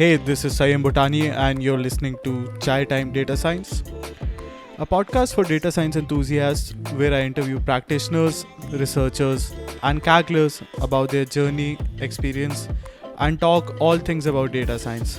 Hey, this is Sanyam Bhutani, and you're listening to Chai Time Data Science, a podcast for data science enthusiasts where I interview practitioners, researchers, and Kagglers about their journey, experience, and talk all things about data science.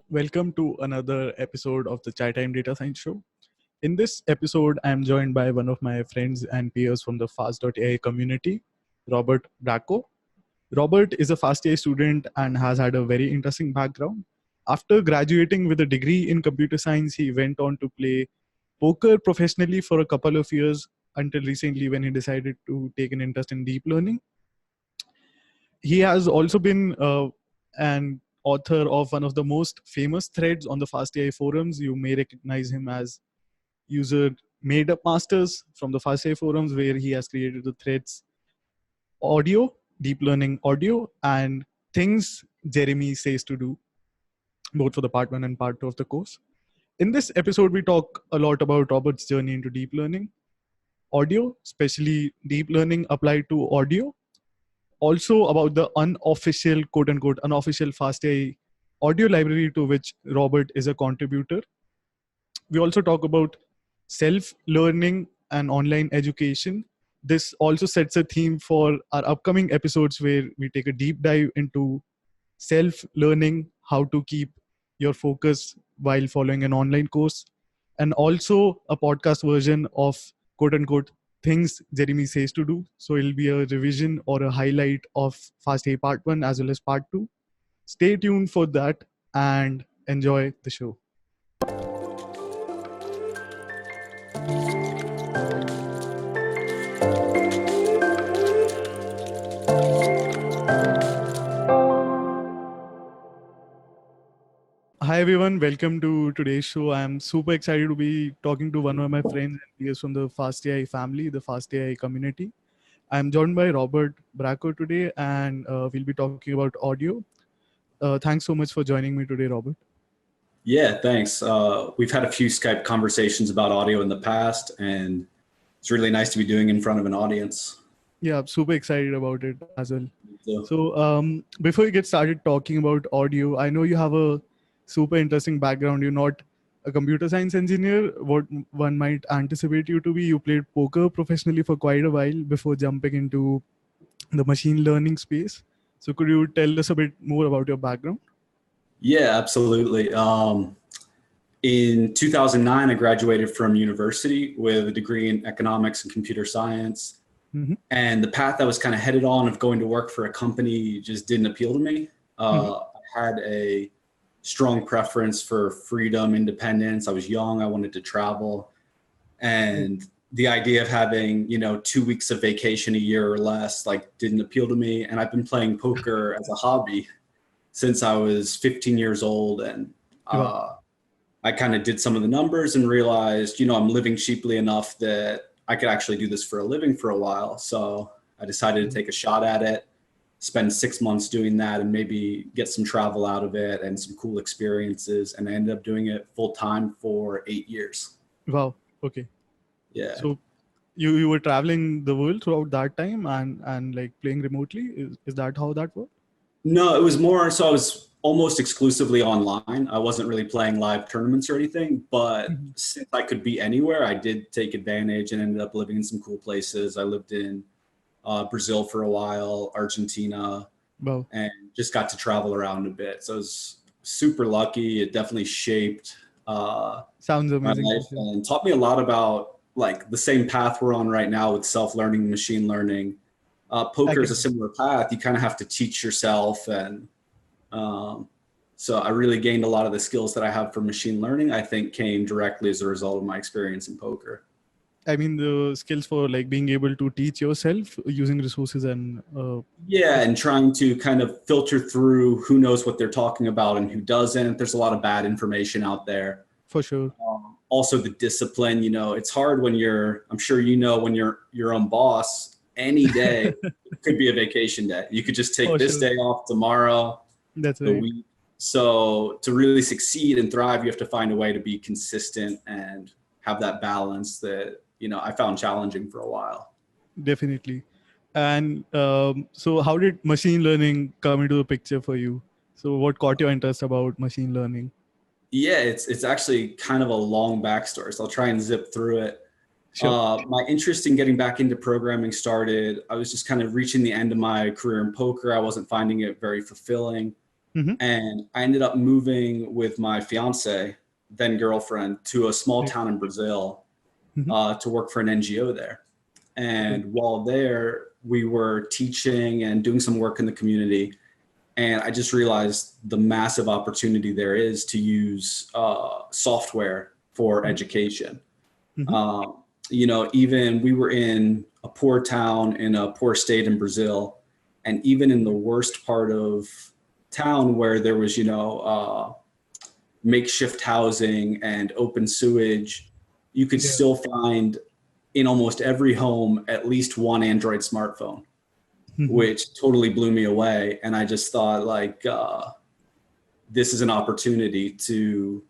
Welcome to another episode of the Chai Time Data Science Show. In this episode, I am joined by one of my friends and peers from the fast.ai community, Robert Bracco. Robert is a fast.ai student and has had a very interesting background. After graduating with a degree in computer science, he went on to play poker professionally for a couple of years until recently when he decided to take an interest in deep learning. He has also been an author of one of the most famous threads on the fast.ai forums. You may recognize him as user made up masters from the fast.ai forums, where he has created the threads audio, deep learning audio, and things Jeremy says to do, both for the part 1 and part 2 of the course. In this episode, we talk a lot about Robert's journey into deep learning, audio, especially deep learning applied to audio, also about the unofficial, quote unquote, unofficial fast.ai audio library to which Robert is a contributor. We also talk about self-learning and online education. This also sets a theme for our upcoming episodes where we take a deep dive into self-learning, how to keep your focus while following an online course, and also a podcast version of quote unquote things Jeremy says to do. So it'll be a revision or a highlight of Fast A Part 1 as well as Part 2. Stay tuned for that and enjoy the show. Hi everyone, welcome to today's show. I'm super excited to be talking to one of my friends and peers from the fast.ai family, the fast.ai community. I'm joined by Robert Bracco today, and we'll be talking about audio. Thanks so much for joining me today, Robert. Yeah, thanks. We've had a few Skype conversations about audio in the past, and it's really nice to be doing in front of an audience. Yeah, I'm super excited about it as well. So, So before we get started talking about audio, I know you have a super interesting background. You're not a computer science engineer, what one might anticipate you to be. You played poker professionally for quite a while before jumping into the machine learning space. So could you tell us a bit more about your background? yeah, absolutely. In 2009, I graduated from university with a degree in economics and computer science. Mm-hmm. And the path I was kind of headed on of going to work for a company just didn't appeal to me. I had a strong preference for freedom, independence. I was young. I wanted to travel. And the idea of having, 2 weeks of vacation a year or less, didn't appeal to me. And I've been playing poker as a hobby since I was 15 years old. And I kind of did some of the numbers and realized, I'm living cheaply enough that I could actually do this for a living for a while. So I decided to take a shot at it, spend 6 months doing that, and maybe get some travel out of it and some cool experiences. And I ended up doing it full time for 8 years. Wow. Okay. Yeah. So you were traveling the world throughout that time and like playing remotely. Is that how that worked? No, it was more, so I was almost exclusively online. I wasn't really playing live tournaments or anything, but since I could be anywhere, I did take advantage and ended up living in some cool places. I lived in Brazil for a while, Argentina, and just got to travel around a bit. So I was super lucky. It definitely shaped Sounds amazing. my life and taught me a lot about the same path we're on right now with self-learning and machine learning. Poker is a similar path. You kind of have to teach yourself. And so I really gained a lot of the skills that I have for machine learning, I think came directly as a result of my experience in poker. I mean, the skills for being able to teach yourself using resources and... and trying to kind of filter through who knows what they're talking about and who doesn't. There's a lot of bad information out there. For sure. Also the discipline, it's hard when I'm sure when you're your own boss. Any day could be a vacation day. You could just take this day off tomorrow. That's the right. week. So to really succeed and thrive, you have to find a way to be consistent and have that balance that, I found challenging for a while. Definitely. And so how did machine learning come into the picture for you? So what caught your interest about machine learning? Yeah, it's actually kind of a long backstory, so I'll try and zip through it. Sure. My interest in getting back into programming started. I was just kind of reaching the end of my career in poker. I wasn't finding it very fulfilling. Mm-hmm. And I ended up moving with my fiance, then girlfriend, to a small town in Brazil to work for an NGO there. And while there, we were teaching and doing some work in the community. And I just realized the massive opportunity there is to use software for education. Even we were in a poor town in a poor state in Brazil. And even in the worst part of town where there was, makeshift housing and open sewage, you could still find in almost every home at least one Android smartphone, which totally blew me away. And I just thought, like, this is an opportunity to,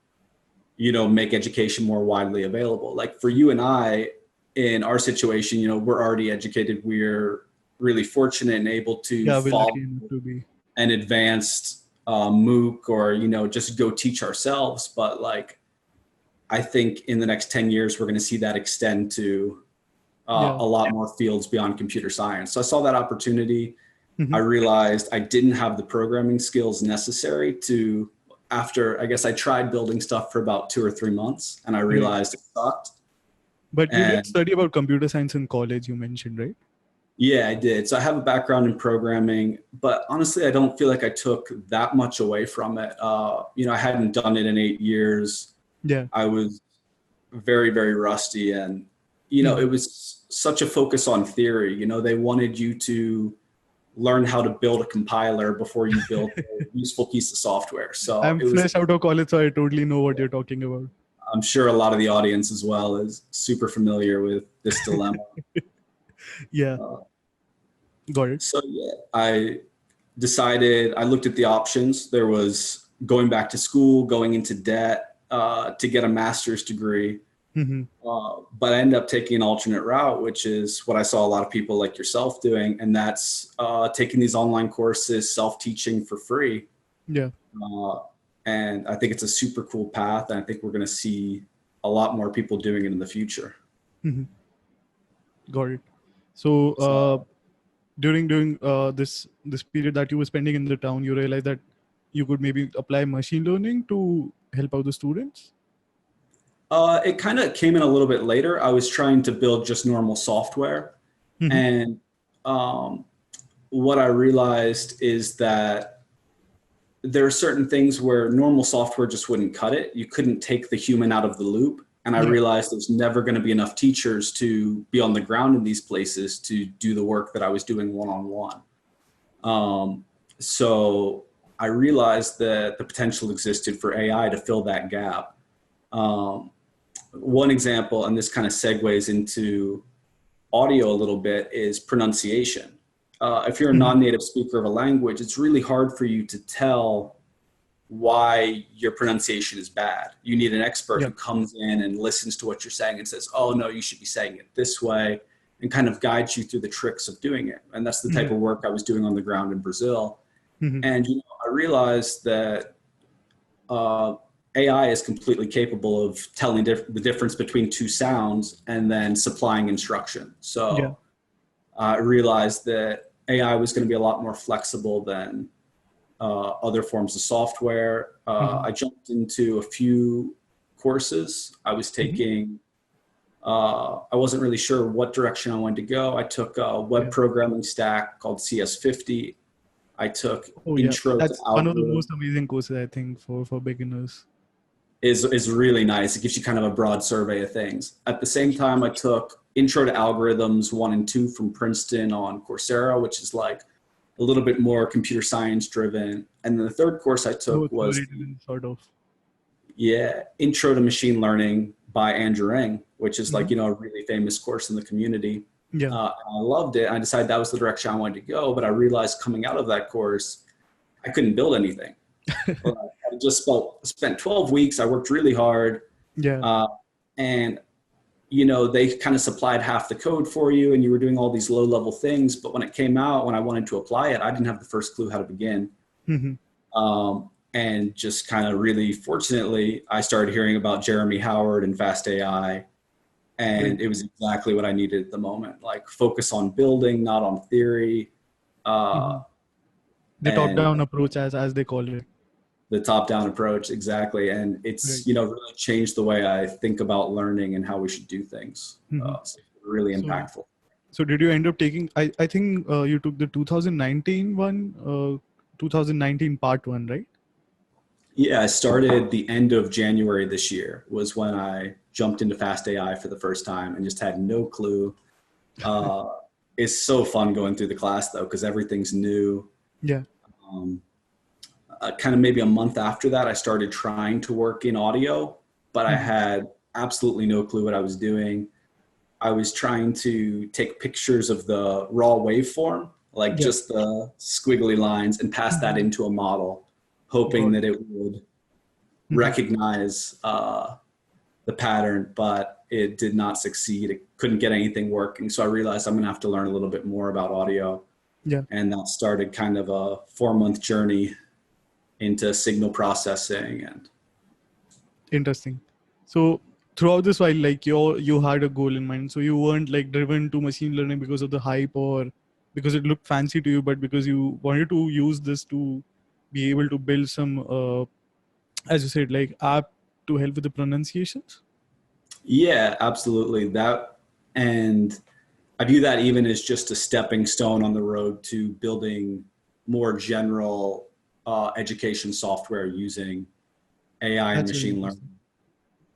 make education more widely available. Like for you and I, in our situation, we're already educated. We're really fortunate and able to Yeah, we're follow lucky enough to be. an advanced MOOC or, just go teach ourselves. But like, I think in the next 10 years, we're going to see that extend to a lot more fields beyond computer science. So I saw that opportunity. I realized I didn't have the programming skills necessary to, after, I guess I tried building stuff for about 2 or 3 months and I realized it sucked. But you And did study about computer science in college, you mentioned, right? yeah, I did. So I have a background in programming, but honestly, I don't feel like I took that much away from it. I hadn't done it in 8 years. Yeah. I was very, very rusty. And, it was such a focus on theory. They wanted you to learn how to build a compiler before you built a useful piece of software. So I'm it was, fresh out of college, so I totally know what you're talking about. I'm sure a lot of the audience as well is super familiar with this dilemma. Yeah. Got it. So yeah, I looked at the options. There was going back to school, going into debt to get a master's degree. But I ended up taking an alternate route, which is what I saw a lot of people like yourself doing. And that's taking these online courses, self-teaching for free. Yeah. And I think it's a super cool path. And I think we're going to see a lot more people doing it in the future. Got it. So during this period that you were spending in the town, you realized that you could maybe apply machine learning to help out the students? It kind of came in a little bit later. I was trying to build just normal software. And what I realized is that there are certain things where normal software just wouldn't cut it. You couldn't take the human out of the loop. And I realized there's never going to be enough teachers to be on the ground in these places to do the work that I was doing one-on-one. So I realized that the potential existed for AI to fill that gap. One example, and this kind of segues into audio a little bit, is pronunciation. If you're a non-native speaker of a language, it's really hard for you to tell why your pronunciation is bad. You need an expert who comes in and listens to what you're saying and says, oh no, you should be saying it this way, and kind of guides you through the tricks of doing it. And that's the type of work I was doing on the ground in Brazil. And I realized that AI is completely capable of telling the difference between two sounds and then supplying instruction. So I realized that AI was going to be a lot more flexible than other forms of software. I jumped into a few courses. I was taking, I wasn't really sure what direction I wanted to go. I took a web programming stack called CS50. I took intro That's to algorithm. one of the most amazing courses, I think, for beginners. Is really nice. It gives you kind of a broad survey of things. At the same time, I took Intro to Algorithms 1 and 2 from Princeton on Coursera, which is like a little bit more computer science driven. And then the third course I took was sort of Intro to Machine Learning by Andrew Ng, which is like, a really famous course in the community. I loved it. I decided that was the direction I wanted to go, but I realized coming out of that course, I couldn't build anything. But I just spent 12 weeks. I worked really hard. Yeah. And, you know, they kind of supplied half the code for you and you were doing all these low level things. But when it came out, when I wanted to apply it, I didn't have the first clue how to begin. And just kind of really fortunately, I started hearing about Jeremy Howard and Fast AI. And it was exactly what I needed at the moment. Like focus on building, not on theory. The top-down approach, as they call it. The top-down approach, exactly. And it's, you know, really changed the way I think about learning and how we should do things. So really impactful. So did you end up taking, I think you took the 2019 one, 2019 part one, right? Yeah, I started the end of January this year was when I jumped into Fast AI for the first time and just had no clue. It's so fun going through the class though, because everything's new. Yeah. Kind of maybe a month after that, I started trying to work in audio, but I had absolutely no clue what I was doing. I was trying to take pictures of the raw waveform, like just the squiggly lines, and pass that into a model, hoping that it would recognize the pattern, but it did not succeed. It couldn't get anything working. So I realized I'm going to have to learn a little bit more about audio. Yeah. And that started kind of a 4-month journey into signal processing. And interesting. So throughout this while, like you had a goal in mind. So you weren't like driven to machine learning because of the hype or because it looked fancy to you, but because you wanted to use this to be able to build some, as you said, like app to help with the pronunciations. Yeah, absolutely. That, and I view that even as just a stepping stone on the road to building more general education software using AI and machine learning.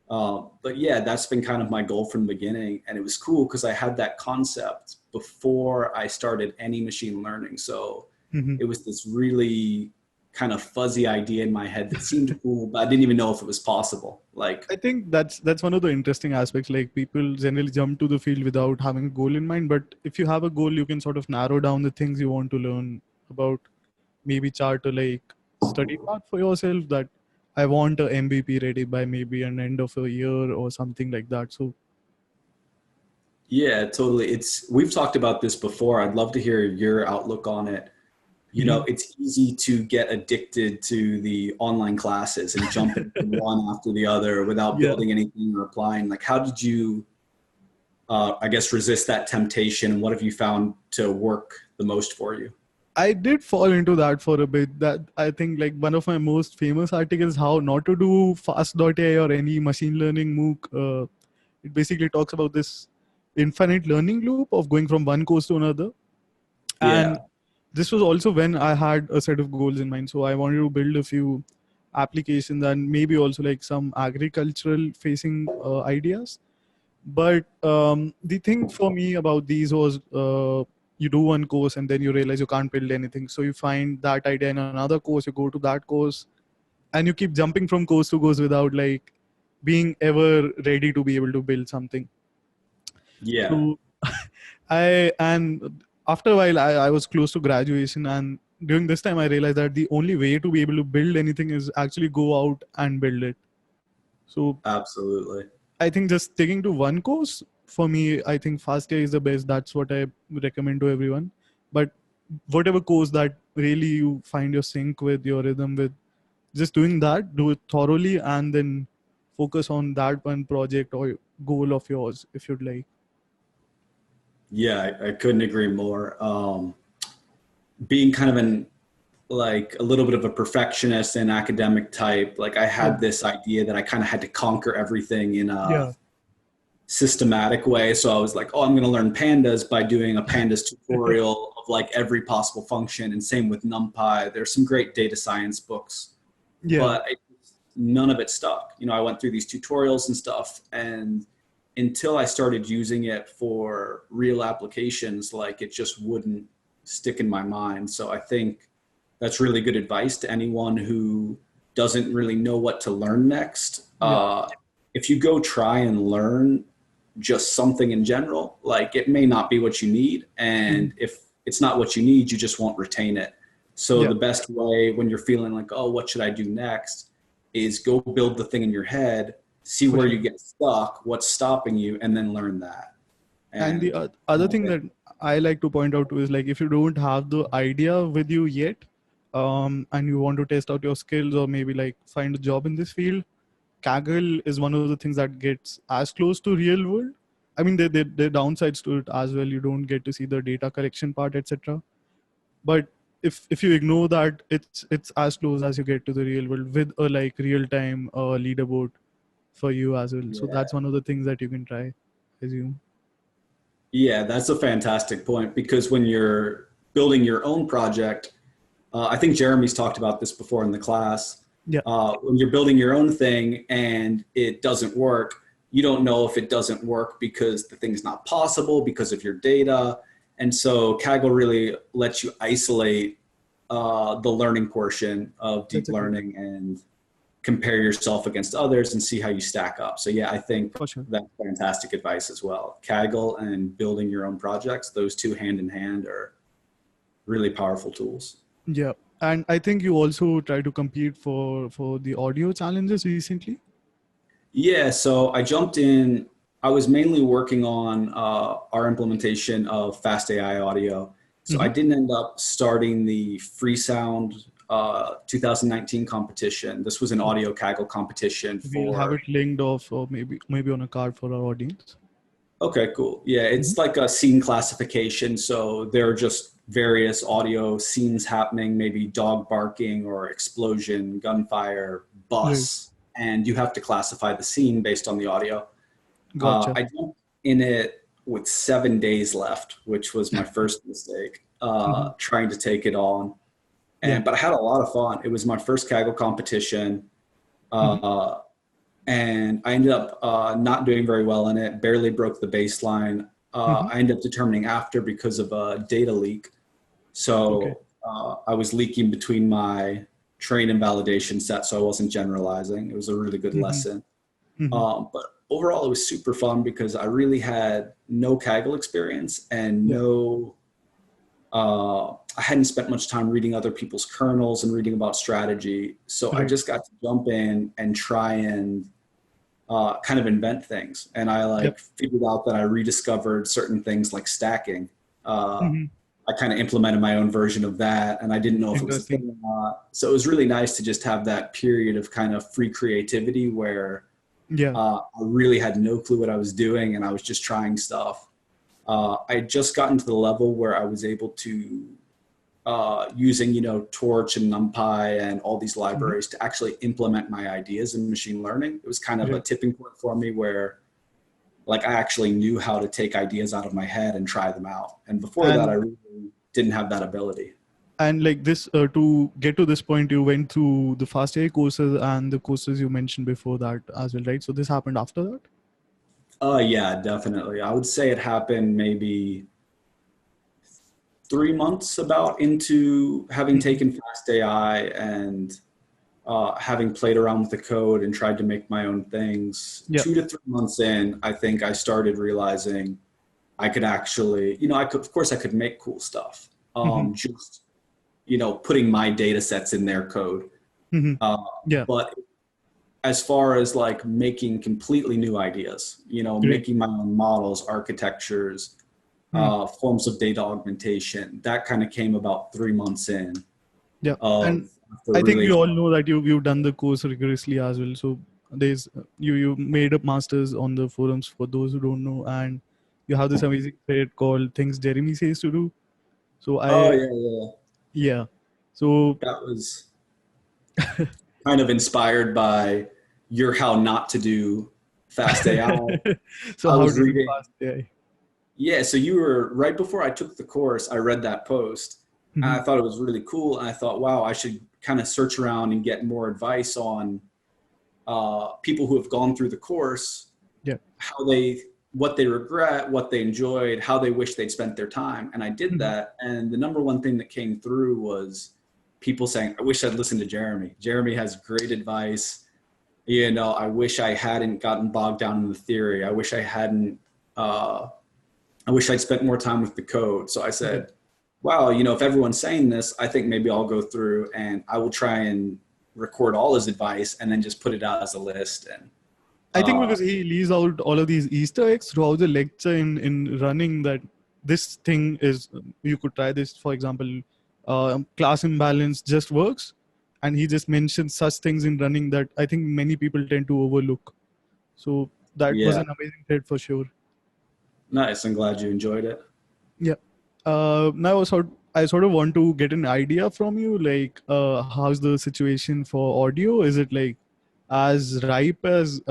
But yeah, that's been kind of my goal from the beginning. And it was cool because I had that concept before I started any machine learning. So it was this really kind of fuzzy idea in my head that seemed cool, but I didn't even know if it was possible. Like, I think that's one of the interesting aspects. Like people generally jump to the field without having a goal in mind. But if you have a goal, you can sort of narrow down the things you want to learn about. Maybe chart a like study path for yourself that I want a MVP ready by maybe an end of a year or something like that. So yeah, totally. We've talked about this before. I'd love to hear your outlook on it. You know, it's easy to get addicted to the online classes and jump into one after the other without building anything or applying. Like, how did you, I guess, resist that temptation? And what have you found to work the most for you? I did fall into that for a bit. That I think like one of my most famous articles, how not to do fast.ai or any machine learning MOOC. It basically talks about this infinite learning loop of going from one course to another. And this was also when I had a set of goals in mind. So I wanted to build a few applications and maybe also like some agricultural facing ideas. But the thing for me about these was you do one course and then you realize you can't build anything. So you find that idea in another course, you go to that course and you keep jumping from course to course without like being ever ready to be able to build something. Yeah. So and after a while, I was close to graduation, and during this time, I realized that the only way to be able to build anything is actually go out and build it. So absolutely, I think just sticking to one course for me, I think FastAI is the best. That's what I recommend to everyone. But whatever course that really you find your sync with, your rhythm with, just doing that, do it thoroughly, and then focus on that one project or goal of yours if you'd like. Yeah, I couldn't agree more. Being kind of like a little bit of a perfectionist and academic type, like I had this idea that I kind of had to conquer everything in a systematic way. So I was like, oh, I'm going to learn pandas by doing a pandas tutorial of like every possible function. And same with NumPy. There's some great data science books, but none of it stuck. You know, I went through these tutorials and stuff, and until I started using it for real applications, like it just wouldn't stick in my mind. So I think that's really good advice to anyone who doesn't really know what to learn next. If you go try and learn just something in general, like it may not be what you need. And if it's not what you need, you just won't retain it. So the best way when you're feeling like, oh, what should I do next, is go build the thing in your head, see where you get stuck, what's stopping you, and then learn that. And the other thing that I like to point out too is, like, if you don't have the idea with you yet, and you want to test out your skills or maybe like find a job in this field, Kaggle is one of the things that gets as close to real world. I mean, there downsides to it as well. You don't get to see the data collection part, etc. But if you ignore that, it's as close as you get to the real world with a like real time leaderboard for you as well. So that's one of the things that you can try, I assume. Yeah, that's a fantastic point, because when you're building your own project, I think Jeremy's talked about this before in the class. Yeah. When you're building your own thing and it doesn't work, you don't know if it doesn't work because the thing's not possible, because of your data. And so Kaggle really lets you isolate the learning portion of deep learning and compare yourself against others and see how you stack up. So yeah, I think that's fantastic advice as well. Kaggle and building your own projects, those two hand in hand are really powerful tools. Yeah. And I think you also try to compete for the audio challenges recently. Yeah, so I jumped in. I was mainly working on our implementation of fast AI audio. So I didn't end up starting the Free Sound 2019 competition. This was an audio Kaggle competition. We'll have it linked off, or maybe on a card for our audience. Okay, cool. Yeah, it's like a scene classification. So there are just various audio scenes happening, maybe dog barking or explosion, gunfire, bus, and you have to classify the scene based on the audio. Gotcha. I jumped in it with 7 days left, which was my first mistake, trying to take it on. But I had a lot of fun. It was my first Kaggle competition. And I ended up not doing very well in it, barely broke the baseline. I ended up determining after because of a data leak. So I was leaking between my train and validation set, so I wasn't generalizing. It was a really good lesson. But overall, it was super fun because I really had no Kaggle experience and I hadn't spent much time reading other people's kernels and reading about strategy. So I just got to jump in and try and kind of invent things. And I figured out that I rediscovered certain things like stacking. I kind of implemented my own version of that, and I didn't know if it was a thing or not. So it was really nice to just have that period of kind of free creativity where I really had no clue what I was doing, and I was just trying stuff. I had just gotten to the level where I was able to, using, Torch and NumPy and all these libraries to actually implement my ideas in machine learning. It was kind of a tipping point for me where like I actually knew how to take ideas out of my head and try them out. And before that, I really didn't have that ability. And like this, to get to this point, you went through the fast AI courses and the courses you mentioned before that as well, right? So this happened after that? Yeah, definitely. I would say it happened maybe 3 months about into having taken fast AI and having played around with the code and tried to make my own things. 2 to 3 months in, I think I started realizing I could actually, of course I could make cool stuff. Just, putting my data sets in their code. But as far as like making completely new ideas, making my own models, architectures, forms of data augmentation, that kind of came about 3 months in. And I think we all know that you've done the course rigorously as well. So there's you made up masters on the forums for those who don't know, and you have this amazing thread called Things Jeremy Says to Do. So so that was kind of inspired by your how not to do fast AI. So how to do fast AI? Yeah, so you were right before I took the course. I read that post. And I thought it was really cool. And I thought, wow, I should kind of search around and get more advice on people who have gone through the course, what they regret, what they enjoyed, how they wish they'd spent their time. And I did that. And the number one thing that came through was people saying, I wish I'd listened to Jeremy. Jeremy has great advice. I wish I hadn't gotten bogged down in the theory. I wish I'd spent more time with the code. So I said, wow, if everyone's saying this, I think maybe I'll go through and I will try and record all his advice and then just put it out as a list. And I think because he leaves out all of these Easter eggs throughout the lecture in running, that this thing is, you could try this, for example, class imbalance just works. And he just mentions such things in running that I think many people tend to overlook. So that was yeah, an amazing thread for sure. nice. I'm glad you enjoyed it. Yeah. Now I sort of want to get an idea from you, like how's the situation for audio? Is it like as ripe as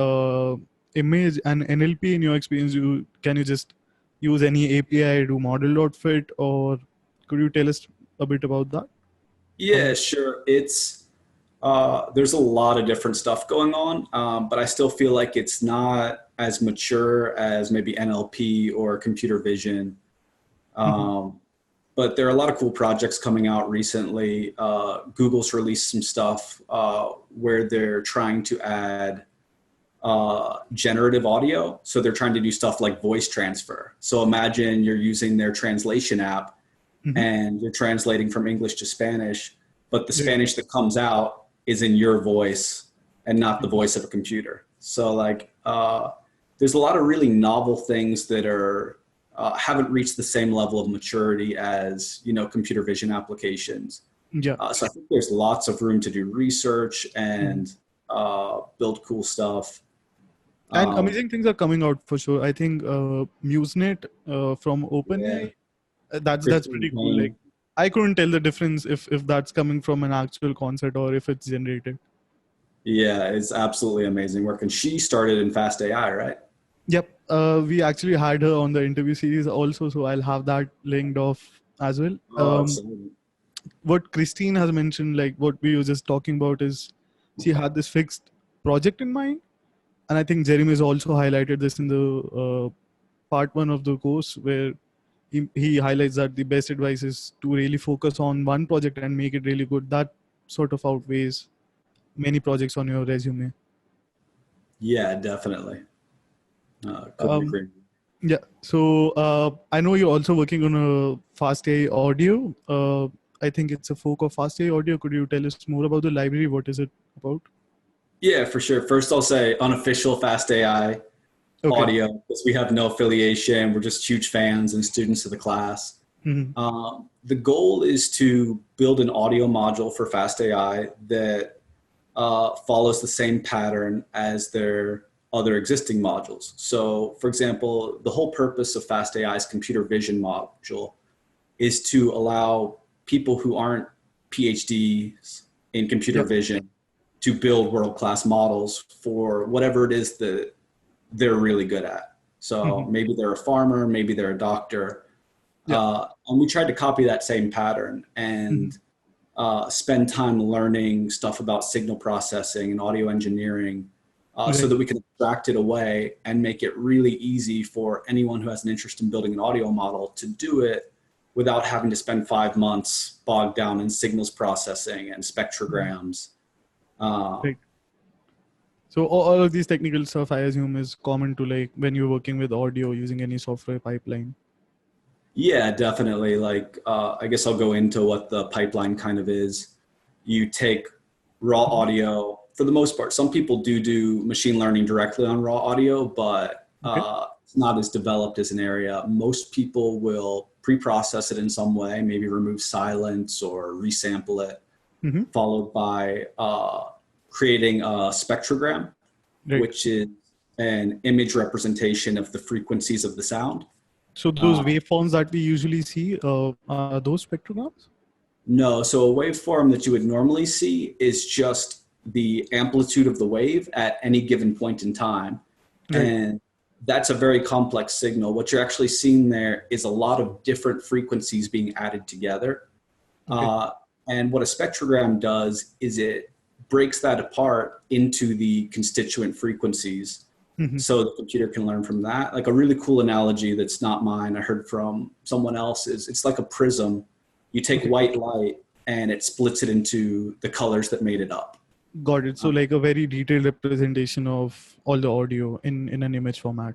image and NLP in your experience? Can you just use any API to model.fit, or could you tell us a bit about that? Yeah, sure. It's there's a lot of different stuff going on, but I still feel like it's not as mature as maybe NLP or computer vision. Um, but there are a lot of cool projects coming out recently. Google's released some stuff where they're trying to add generative audio. So they're trying to do stuff like voice transfer. So imagine you're using their translation app and you're translating from English to Spanish, but the Spanish that comes out is in your voice and not the voice of a computer. So like there's a lot of really novel things that are haven't reached the same level of maturity as computer vision applications. Yeah. So I think there's lots of room to do research and build cool stuff. And amazing things are coming out for sure. I think MuseNet from OpenAI, that's pretty cool. Like, I couldn't tell the difference if that's coming from an actual concept or if it's generated. Yeah, it's absolutely amazing work. And she started in Fast AI, right? Yep. We actually had her on the interview series also, so I'll have that linked off as well. What Christine has mentioned, like what we were just talking about, is she had this fixed project in mind. And I think Jeremy has also highlighted this in the part 1 of the course, where he highlights that the best advice is to really focus on one project and make it really good. That sort of outweighs many projects on your resume. Yeah, definitely. Couldn't agree. Yeah. So I know you're also working on a fastai audio. I think it's a fork of fastai audio. Could you tell us more about the library? What is it about? Yeah, for sure. First, I'll say unofficial Fast AI audio, because we have no affiliation. We're just huge fans and students of the class. The goal is to build an audio module for Fast AI that follows the same pattern as their other existing modules. So, for example, the whole purpose of Fast AI's computer vision module is to allow people who aren't PhDs in computer vision to build world-class models for whatever it is that they're really good at. So maybe they're a farmer, maybe they're a doctor. And we tried to copy that same pattern and spend time learning stuff about signal processing and audio engineering so that we can abstract it away and make it really easy for anyone who has an interest in building an audio model to do it without having to spend 5 months bogged down in signals processing and spectrograms. Right. So all of these technical stuff, I assume, is common to like when you're working with audio using any software pipeline. Yeah, definitely. Like, I guess I'll go into what the pipeline kind of is. You take raw audio for the most part. Some people do machine learning directly on raw audio, but it's not as developed as an area. Most people will pre-process it in some way, maybe remove silence or resample it, followed by creating a spectrogram, which is an image representation of the frequencies of the sound. So those waveforms that we usually see, are those spectrograms? No, so a waveform that you would normally see is just the amplitude of the wave at any given point in time. And that's a very complex signal. What you're actually seeing there is a lot of different frequencies being added together. And what a spectrogram does is it breaks that apart into the constituent frequencies. So the computer can learn from that. Like a really cool analogy that's not mine, I heard from someone else, is it's like a prism. You take white light and it splits it into the colors that made it up. Got it. So like a very detailed representation of all the audio in an image format.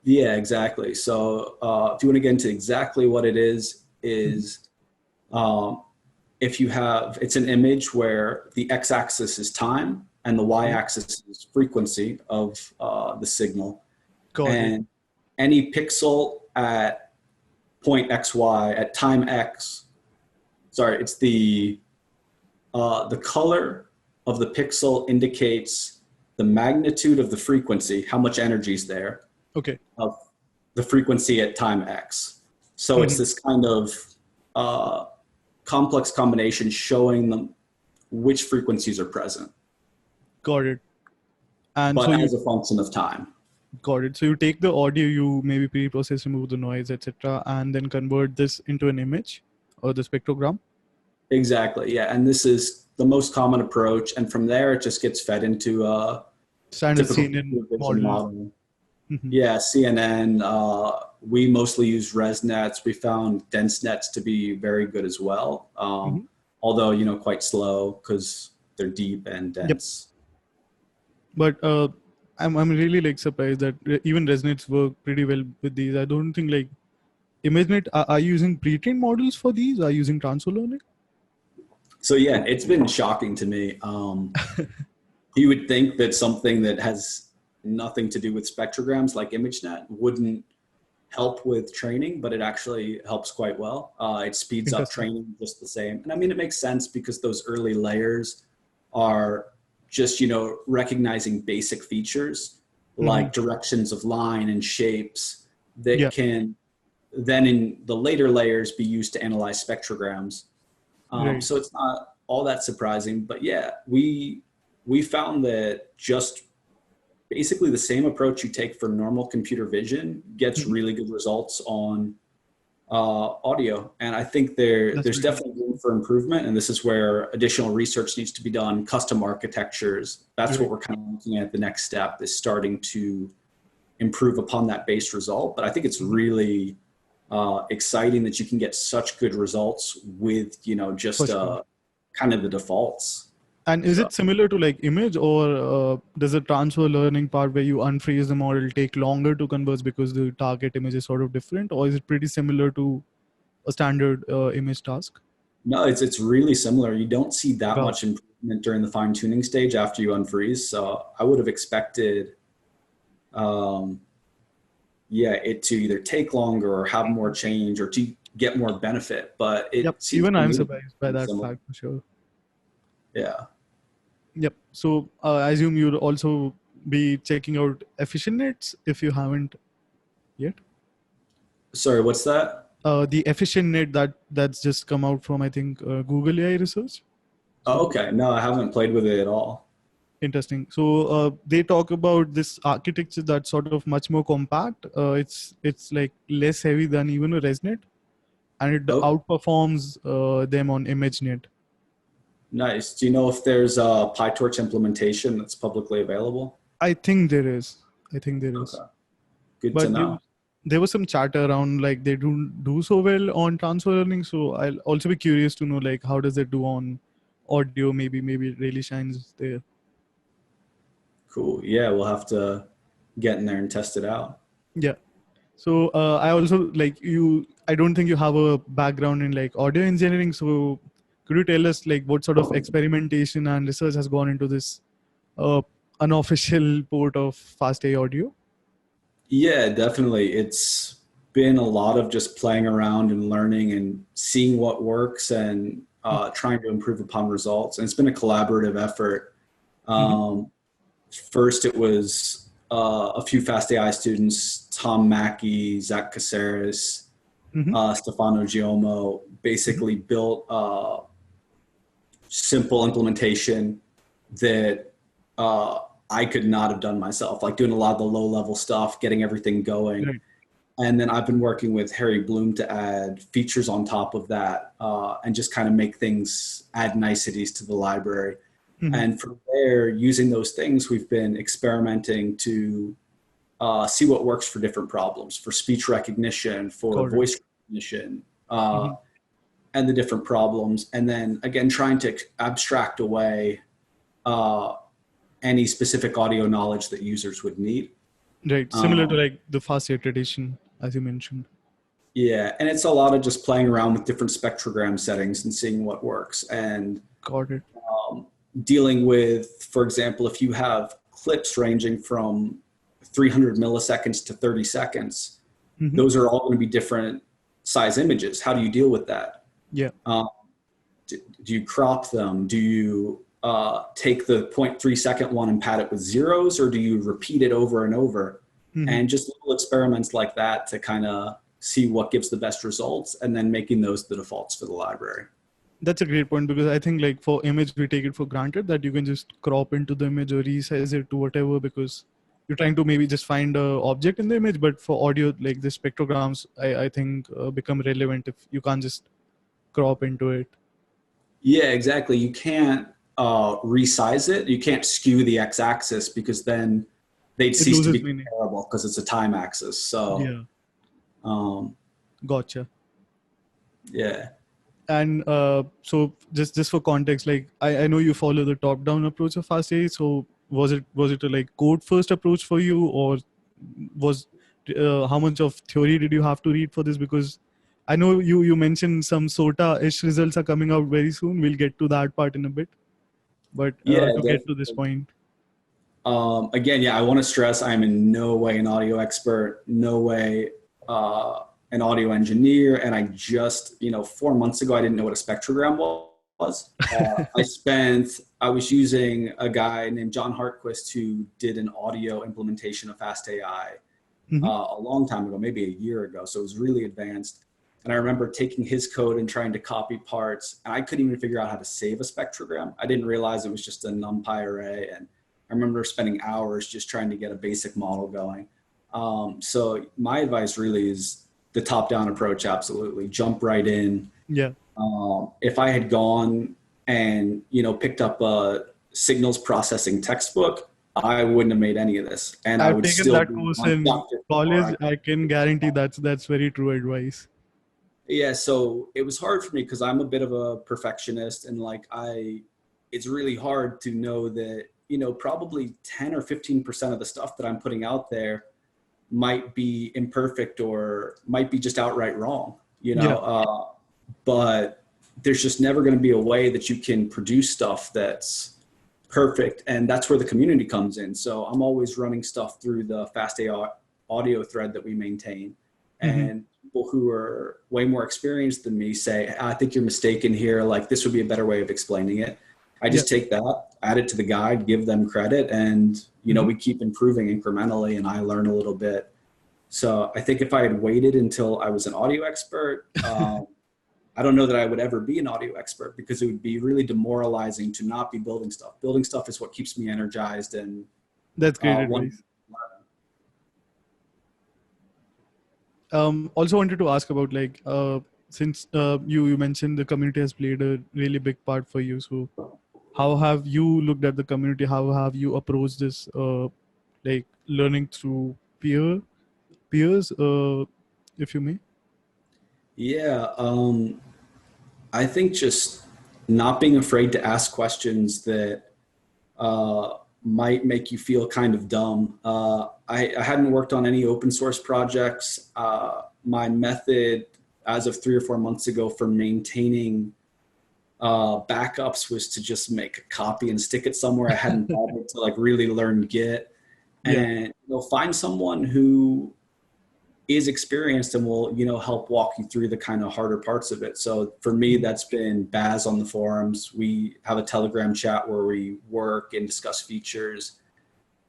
Yeah, exactly. So if you want to get into exactly what it is, is if you have, it's an image where the x-axis is time and the y-axis is frequency of the signal. Got it. And any pixel at point xy at time x, it's the color of the pixel indicates the magnitude of the frequency, how much energy is there, Okay. of the frequency at time x. So it's this kind of complex combination showing them which frequencies are present. Got it. And but so as a function of time. Got it. So you take the audio, you maybe pre-process, remove the noise, etc., and then convert this into an image or the spectrogram. Exactly. Yeah. And this is the most common approach. And from there, it just gets fed into a Standard typical CNN model. Yeah. CNN. We mostly use ResNets. We found dense nets to be very good as well. Although, quite slow because they're deep and dense. But I'm really surprised that even ResNets work pretty well with these. I don't think ImageNet are you using pre-trained models for these? Are you using transfer learning? So yeah, it's been shocking to me. You would think that something that has nothing to do with spectrograms like ImageNet wouldn't help with training, but it actually helps quite well. It speeds up training just the same. And I mean, it makes sense because those early layers are just, recognizing basic features like directions of line and shapes that can then in the later layers be used to analyze spectrograms. So it's not all that surprising, but yeah, we found that just basically the same approach you take for normal computer vision gets really good results on audio. And I think there's definitely room for improvement. And this is where additional research needs to be done, custom architectures. That's what we're kind of looking at. The next step is starting to improve upon that base result. But I think it's really exciting that you can get such good results with, just kind of the defaults. And is it similar to image, or does the transfer learning part where you unfreeze the model take longer to converge because the target image is sort of different, or is it pretty similar to a standard image task? No, it's really similar. You don't see that much improvement during the fine tuning stage after you unfreeze. So I would have expected, it to either take longer or have more change or to get more benefit. But it even I'm surprised by that fact for sure. Yeah. Yep. So I assume you'll also be checking out efficient nets if you haven't yet. Sorry, what's that? The efficient net that's just come out from, I think, Google AI research. Oh, okay. No, I haven't played with it at all. Interesting. So they talk about this architecture that's sort of much more compact. It's less heavy than even a ResNet, and it outperforms them on ImageNet. Nice. Do you know if there's a PyTorch implementation that's publicly available? I think there is. Okay. Good to know. There was some chatter around they do so well on transfer learning. So I'll also be curious to know how does it do on audio? Maybe it really shines there. Cool. Yeah, we'll have to get in there and test it out. Yeah. So I also I don't think you have a background in audio engineering. So could you tell us what sort of experimentation and research has gone into this unofficial port of fastai audio? Yeah, definitely. It's been a lot of just playing around and learning and seeing what works and trying to improve upon results. And it's been a collaborative effort. First, it was a few fast.ai students, Tom Mackey, Zach Caceres, Stefano Giomo, basically built a simple implementation that I could not have done myself, doing a lot of the low level stuff, getting everything going. Right. And then I've been working with Harry Bloom to add features on top of that and just kind of make things, add niceties to the library. And from there, using those things, we've been experimenting to see what works for different problems, for speech recognition, for voice recognition, and the different problems. And then again, trying to abstract away any specific audio knowledge that users would need. Right. Similar to the fastai tradition, as you mentioned. Yeah, and it's a lot of just playing around with different spectrogram settings and seeing what works, and Got it. dealing with, for example, if you have clips ranging from 300 milliseconds to 30 seconds, Mm-hmm. those are all going to be different size images. How do you deal with that? Yeah. Do you crop them? Do you take the 0.3 second one and pad it with zeros, or do you repeat it over and over? Mm-hmm. And just little experiments like that to kind of see what gives the best results, and then making those the defaults for the library. That's a great point, because I think like for image, we take it for granted that you can just crop into the image or resize it to whatever, because you're trying to maybe just find a object in the image. But for audio, like the spectrograms, I think become relevant if you can't just crop into it. Yeah, exactly. You can't resize it. You can't skew the x-axis, because then they'd It cease to loses be meaning. comparable because it's a time axis. So, Yeah. um, Gotcha. yeah. And so just for context, like I know you follow the top down approach of fastai. So was it a like code first approach for you, or was how much of theory did you have to read for this? Because I know you mentioned some SOTA-ish results are coming out very soon. We'll get to that part in a bit. But Yeah, to get to this definitely. point. Again, yeah, I want to stress I'm in no way an audio expert, no way an audio engineer. And I just, 4 months ago, I didn't know what a spectrogram was. I was using a guy named John Hartquist who did an audio implementation of fast.ai a long time ago, maybe a year ago. So it was really advanced. And I remember taking his code and trying to copy parts, and I couldn't even figure out how to save a spectrogram. I didn't realize it was just a NumPy array. And I remember spending hours just trying to get a basic model going. So my advice really is the top-down approach. Absolutely, jump right in. Yeah. If I had gone and picked up a signals processing textbook, I wouldn't have made any of this, and I I've would taken still that be course on in doctorate college. before I can guarantee that's very true advice. Yeah, so it was hard for me because I'm a bit of a perfectionist, and it's really hard to know that, probably 10 or 15% of the stuff that I'm putting out there might be imperfect or might be just outright wrong, Yeah. But there's just never going to be a way that you can produce stuff that's perfect. And that's where the community comes in. So I'm always running stuff through the fastai audio thread that we maintain. And people who are way more experienced than me say, I think you're mistaken here. Like, this would be a better way of explaining it. I just take that, add it to the guide, give them credit, and we keep improving incrementally, and I learn a little bit. So I think if I had waited until I was an audio expert, I don't know that I would ever be an audio expert, because it would be really demoralizing to not be building stuff. Building stuff is what keeps me energized. And That's great advice. Also wanted to ask about since you mentioned the community has played a really big part for you. So how have you looked at the community? How have you approached this learning through peers, if you may? Yeah, I think just not being afraid to ask questions that might make you feel kind of dumb. I hadn't worked on any open source projects. My method as of 3 or 4 months ago for maintaining backups was to just make a copy and stick it somewhere. I hadn't bothered to really learn Git, and find someone who is experienced and will help walk you through the kind of harder parts of it. So for me, that's been Baz on the forums. We have a Telegram chat where we work and discuss features,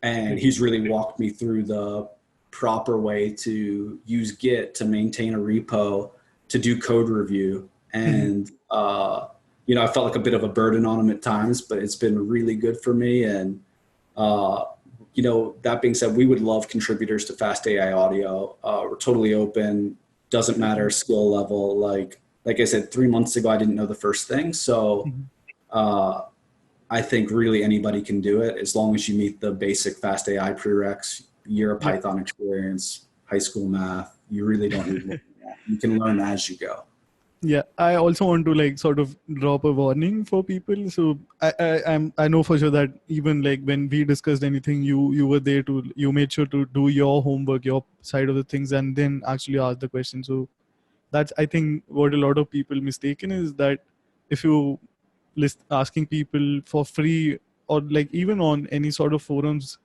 and he's really walked me through the proper way to use Git to maintain a repo, to do code review. And I felt like a bit of a burden on him at times, but it's been really good for me. And that being said, we would love contributors to fastai audio. We're totally open. Doesn't matter skill level. Like I said, 3 months ago, I didn't know the first thing. So I think really anybody can do it, as long as you meet the basic fastai prereqs, year of Python experience, high school math. You really don't need more than that. You can learn as you go. Yeah, I also want to sort of drop a warning for people. So I know for sure that even when we discussed anything, you were there you made sure to do your homework, your side of the things, and then actually ask the question. So That's, I think, what a lot of people mistaken is that if you list asking people for free, or like even on any sort of forums,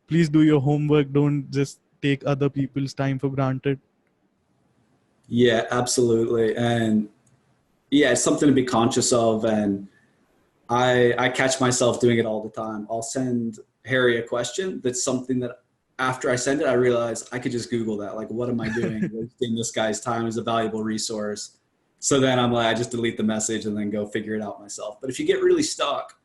please do your homework. Don't just take other people's time for granted. Yeah, absolutely. And yeah, it's something to be conscious of. And I catch myself doing it all the time. I'll send Harry a question that's something that after I send it, I realize I could just Google that. Like, what am I doing? Wasting this guy's time is a valuable resource. So then I'm like, I just delete the message and then go figure it out myself. But if you get really stuck,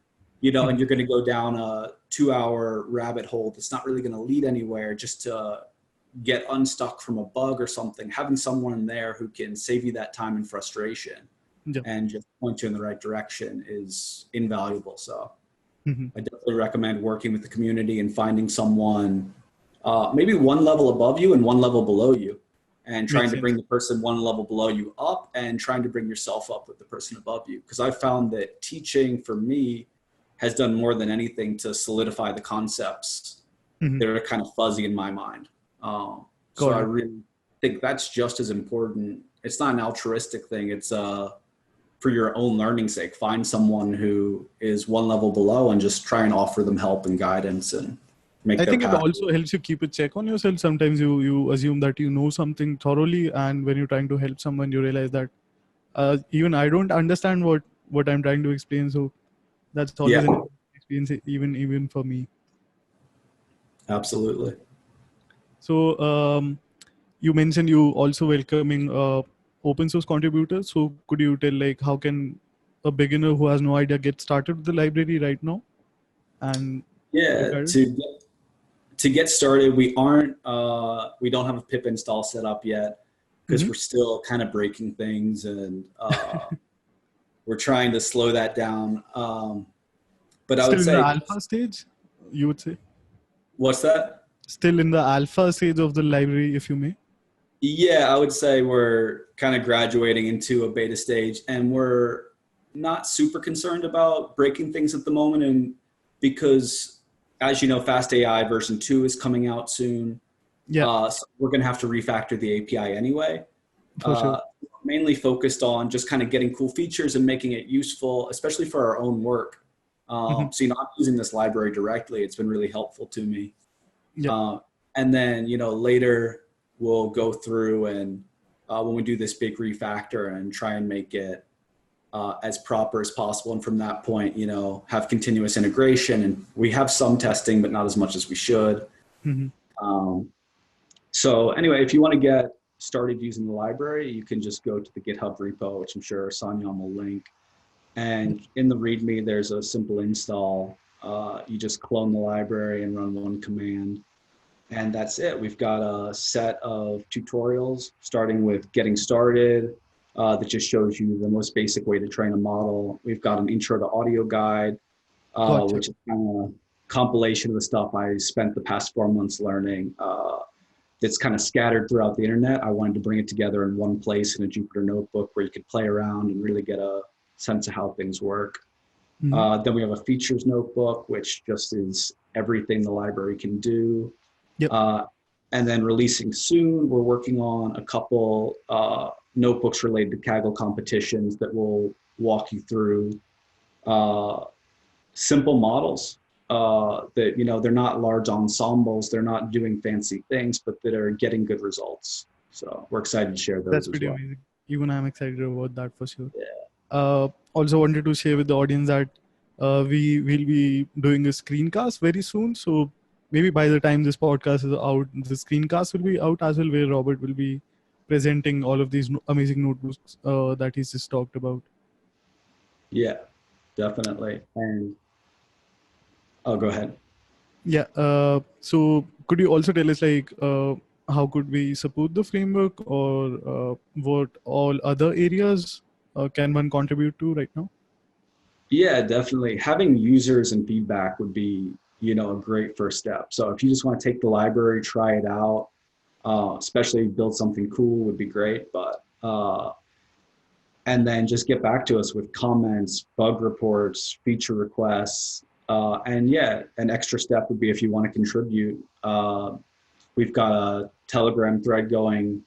and you're going to go down a 2-hour rabbit hole that's not really going to lead anywhere, just to get unstuck from a bug or something, having someone there who can save you that time and frustration Yeah. and just point you in the right direction is invaluable. So Mhm. I definitely recommend working with the community and finding someone maybe one level above you and one level below you, and trying Makes to sense. bring the person one level below you up and trying to bring yourself up with the person above you. Because I found that teaching for me has done more than anything to solidify the concepts Mhm. that are kind of fuzzy in my mind. So Got I it. really think that's just as important. It's not an altruistic thing. It's for your own learning sake. Find someone who is one level below and just try and offer them help and guidance and make I their think it path. also helps you keep a check on yourself. Sometimes you assume that you know something thoroughly, and when you're trying to help someone, you realize that even I don't understand what I'm trying to explain. So that's always Yeah, an experience, even for me. absolutely. So you mentioned you also welcoming open source contributors. So could you tell, like, how can a beginner who has no idea get started with the library right now? And Yeah, regard. to get started, we don't have a pip install set up yet because Mhm. we're still kind of breaking things, and we're trying to slow that down. But I would Still in the say, alpha stage, you would say? what's that? Still in the alpha stage of the library, if you may. Yeah, I would say we're kind of graduating into a beta stage, and we're not super concerned about breaking things at the moment. And because, as you know, fast AI version 2 is coming out soon. Yeah, So we're going to have to refactor the API anyway. for sure. Mainly focused on just kind of getting cool features and making it useful, especially for our own work. Mhm. So, I'm using this library directly. It's been really helpful to me. Yeah, Uh, and then, later we'll go through and when we do this big refactor and try and make it as proper as possible. And from that point, have continuous integration. And we have some testing, but not as much as we should. Mhm. Um, so anyway, if you want to get started using the library, you can just go to the GitHub repo, which I'm sure Sanyam will link. And in the README, there's a simple install. You just clone the library and run one command. And that's it. We've got a set of tutorials starting with getting started that just shows you the most basic way to train a model. We've got an intro to audio guide, Gotcha. which is kind of a compilation of the stuff I spent the past 4 months learning. That's kind of scattered throughout the internet. I wanted to bring it together in one place in a Jupyter notebook where you could play around and really get a sense of how things work. Mhm. Then we have a features notebook, which just is everything the library can do. Yep. And then releasing soon, we're working on a couple notebooks related to Kaggle competitions that will walk you through simple models that, they're not large ensembles, they're not doing fancy things, but that are getting good results. So we're excited to share That's those as pretty well. amazing. Even I'm excited about that for sure. Yeah. Also wanted to share with the audience that we will be doing a screencast very soon. So maybe by the time this podcast is out, the screencast will be out as well, where Robert will be presenting all of these amazing notebooks that he's just talked about. Yeah, definitely. And oh, go ahead. Yeah. So could you also tell us, like, how could we support the framework, or what all other areas can one contribute to right now? Yeah, definitely. Having users and feedback would be, a great first step. So if you just want to take the library, try it out, especially build something cool would be great. But and then just get back to us with comments, bug reports, feature requests, and yeah, an extra step would be if you want to contribute. We've got a Telegram thread going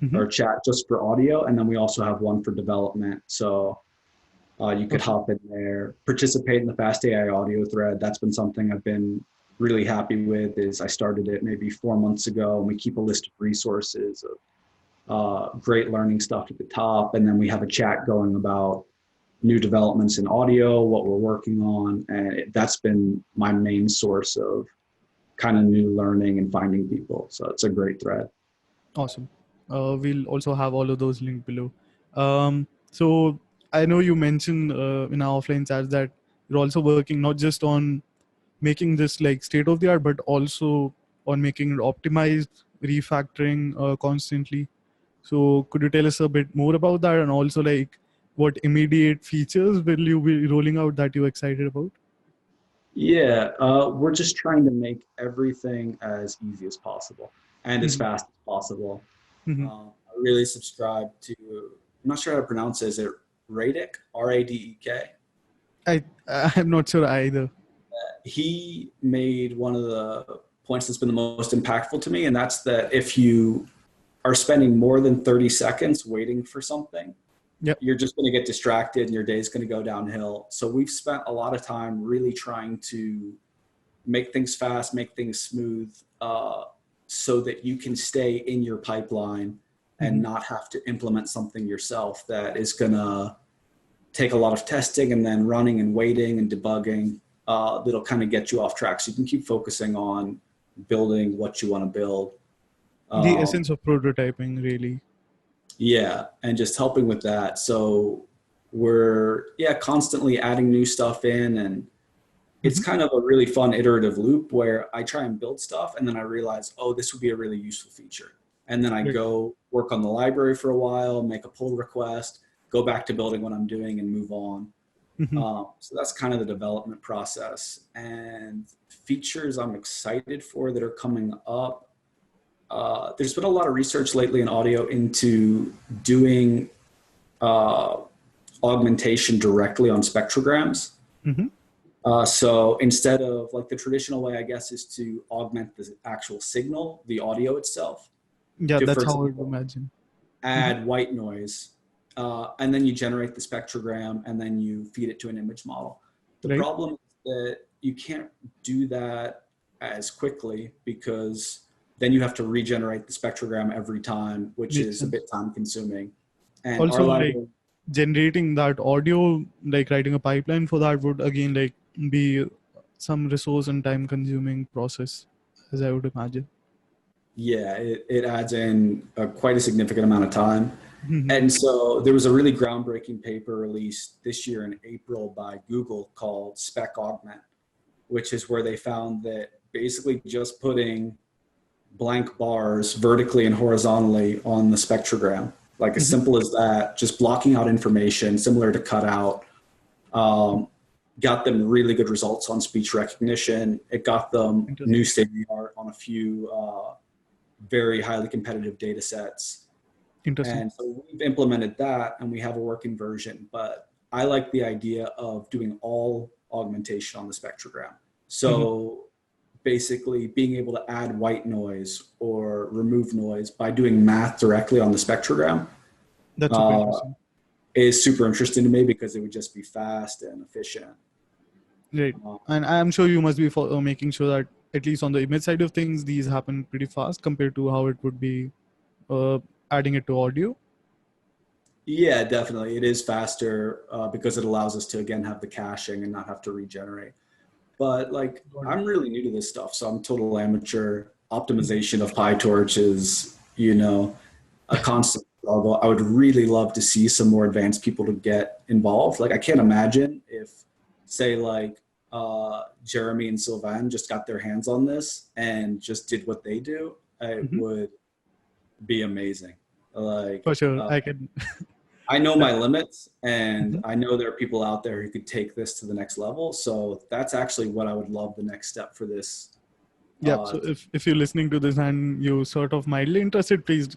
Mm-hmm. or chat just for audio, and then we also have one for development. So you could Okay. hop in there, participate in the fast AI audio thread. That's been something I've been really happy with. Is I started it maybe 4 months ago, and we keep a list of resources of great learning stuff at the top, and then we have a chat going about new developments in audio, what we're working on, and that's been my main source of kind of new learning and finding people. So it's a great thread. Awesome. We'll also have all of those linked below. So I know you mentioned in our offline chats that you're also working not just on making this like state of the art, but also on making it optimized, refactoring constantly. So could you tell us a bit more about that, and also like what immediate features will you be rolling out that you're excited about? Yeah, we're just trying to make everything as easy as possible and as Mm-hmm. fast as possible. Mm-hmm. I really subscribe to, I'm not sure how to pronounce it. Is it Radek? Radek? I'm not sure either. He made one of the points that's been the most impactful to me, and that's that if you are spending more than 30 seconds waiting for something, Yep. you're just going to get distracted and your day is going to go downhill. So we've spent a lot of time really trying to make things fast, make things smooth, so that you can stay in your pipeline and not have to implement something yourself that is going to take a lot of testing and then running and waiting and debugging. That'll kind of get you off track. So you can keep focusing on building what you want to build. The essence of prototyping, really. Yeah, and just helping with that. So we're constantly adding new stuff in, and it's kind of a really fun iterative loop where I try and build stuff and then I realize, oh, this would be a really useful feature. And then I go work on the library for a while, make a pull request, go back to building what I'm doing and move on. So that's kind of the development process. And features I'm excited for that are coming up. There's been a lot of research lately in audio into doing augmentation directly on spectrograms. So instead of like the traditional way, I guess, is to augment the actual signal, the audio itself. Yeah, To, that's for how I would example, imagine. add white noise, and then you generate the spectrogram and then you feed it to an image model. The problem is that you can't do that as quickly because then you have to regenerate the spectrogram every time, which Makes is a sense. bit time consuming. And our Also, like library, generating that audio, like writing a pipeline for that would again like be some resource and time consuming process, as I would imagine. yeah, it adds in quite a significant amount of time. And so there was a really groundbreaking paper released this year in April by Google called Spec Augment, which is where they found that basically just putting blank bars vertically and horizontally on the spectrogram, like as simple as that, just blocking out information similar to cutout, got them really good results on speech recognition. It got them new state of the art on a few very highly competitive data sets. And so we've implemented that and we have a working version, but I like the idea of doing all augmentation on the spectrogram. So basically being able to add white noise or remove noise by doing math directly on the spectrogram That's super interesting. is super interesting to me because it would just be fast and efficient. Right. And I'm sure you must be making sure that at least on the image side of things, these happen pretty fast compared to how it would be adding it to audio. Yeah, definitely. It is faster because it allows us to, again, have the caching and not have to regenerate. But like, I'm really new to this stuff, so I'm total amateur. Optimization of PyTorch is, a constant struggle. I would really love to see some more advanced people to get involved. Like, I can't imagine if, say, like Jeremy and Sylvain just got their hands on this and just did what they do. It would be amazing. Like, for sure, I can. I know my limits, and I know there are people out there who could take this to the next level. So that's actually what I would love the next step for this. Yeah. So if you're listening to this and you sort of mildly interested, please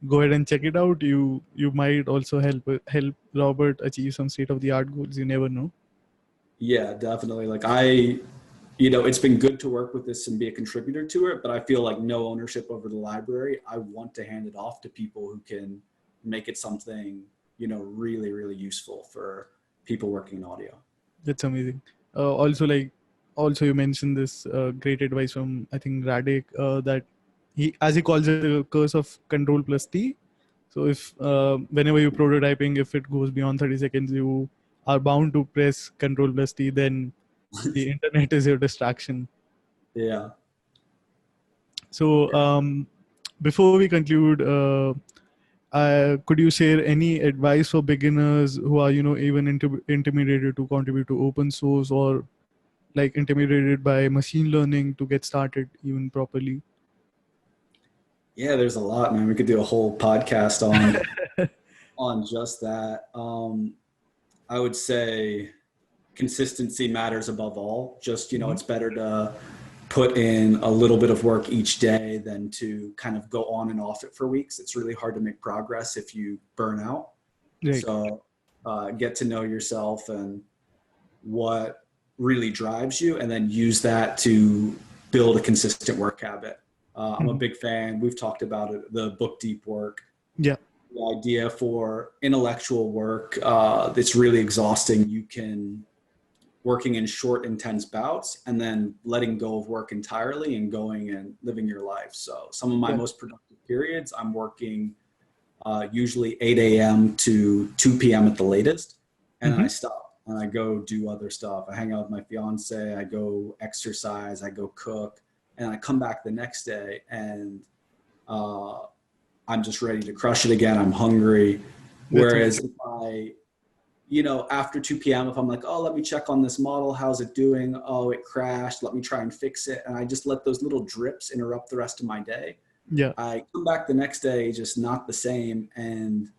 go ahead and check it out. You might also help Robert achieve some state of the art goals. You never know. Yeah, definitely. Like I it's been good to work with this and be a contributor to it, but I feel like no ownership over the library. I want to hand it off to people who can make it something, really, really useful for people working in audio. That's amazing. Also you mentioned this great advice from, I think, Radek, that as he calls it, the curse of control plus T. So if whenever you're prototyping, if it goes beyond 30 seconds, you are bound to press control plus T, then the internet is your distraction. Yeah. So before we conclude, could you share any advice for beginners who are, even intimidated to contribute to open source, or like intimidated by machine learning to get started even properly? Yeah, there's a lot, man. We could do a whole podcast on just that. I would say consistency matters above all. Just, it's better to put in a little bit of work each day than to kind of go on and off it for weeks. It's really hard to make progress if you burn out. Right. So get to know yourself and what really drives you, and then use that to build a consistent work habit. I'm a big fan. We've talked about it, the book deep work. Yeah. The idea for intellectual work that's really exhausting. You can working in short, intense bouts, and then letting go of work entirely and going and living your life. So some of my most productive periods, I'm working usually 8 a.m. to 2 p.m. at the latest. And then I stop and I go do other stuff. I hang out with my fiance, I go exercise, I go cook, and I come back the next day and I'm just ready to crush it again. I'm hungry. Whereas if I, after 2 p.m., if I'm like, oh, let me check on this model. How's it doing? Oh, it crashed. Let me try and fix it. And I just let those little drips interrupt the rest of my day. Yeah. I come back the next day, just not the same. And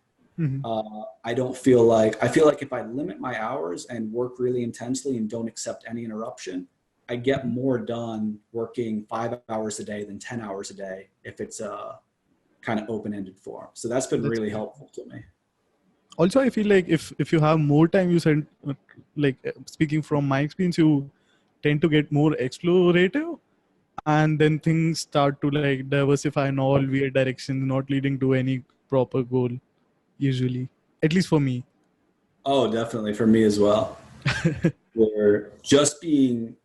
I feel like if I limit my hours and work really intensely and don't accept any interruption, I get more done working 5 hours a day than 10 hours a day if it's a kind of open-ended form. So that's been really helpful to me. Also, I feel like if you have more time, you said, speaking from my experience, you tend to get more explorative, and then things start to like diversify in all weird directions, not leading to any proper goal, usually, at least for me. Oh, definitely for me as well. Where just being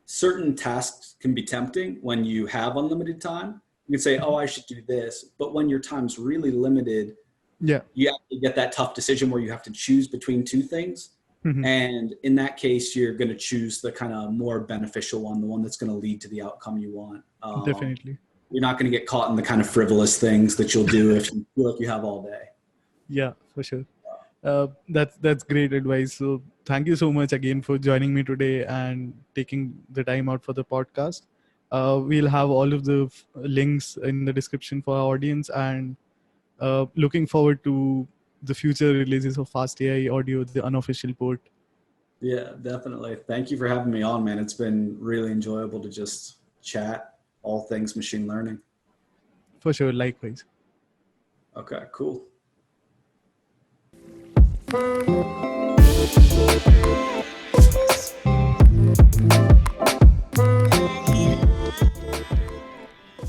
certain tasks can be tempting when you have unlimited time. You can say, oh, I should do this. But when your time's really limited, you actually get that tough decision where you have to choose between two things. And in that case, you're going to choose the kind of more beneficial one, the one that's going to lead to the outcome you want. Definitely. You're not going to get caught in the kind of frivolous things that you'll do if you feel like you have all day. Yeah, for sure. That's great advice. So thank you so much again for joining me today and taking the time out for the podcast. We'll have all of the links in the description for our audience, and looking forward to the future releases of Fast AI Audio, the unofficial port. Yeah, definitely. Thank you for having me on, man. It's been really enjoyable to just chat all things machine learning. For sure, likewise. Okay, cool.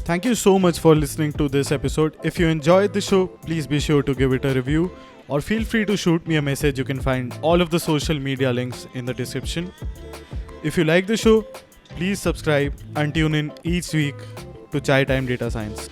Thank you so much for listening to this episode. If you enjoyed the show, please be sure to give it a review, or feel free to shoot me a message. You can find all of the social media links in the description. If you like the show, please subscribe and tune in each week to Chai Time Data Science.